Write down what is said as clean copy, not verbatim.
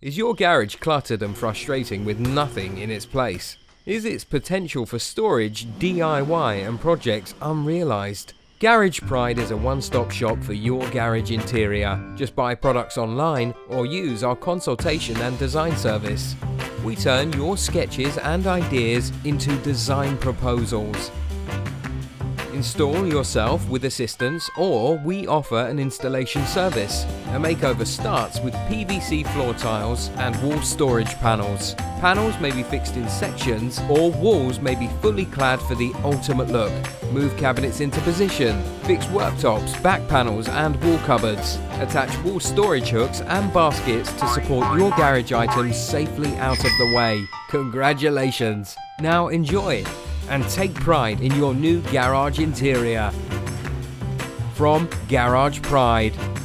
Is your garage cluttered and frustrating with nothing in its place? Is its potential for storage, DIY and projects unrealised? GaragePride is a one-stop shop for your garage interior. Just buy products online or use our consultation and design service. We turn your sketches and ideas into design proposals. Install yourself with assistance, or we offer an installation service. A makeover starts with PVC floor tiles and wall storage panels. Panels may be fixed in sections, or walls may be fully clad for the ultimate look. Move cabinets into position, fix worktops, back panels and wall cupboards. Attach wall storage hooks and baskets to support your garage items safely out of the way. Congratulations! Now enjoy and take pride in your new garage interior. From GaragePride.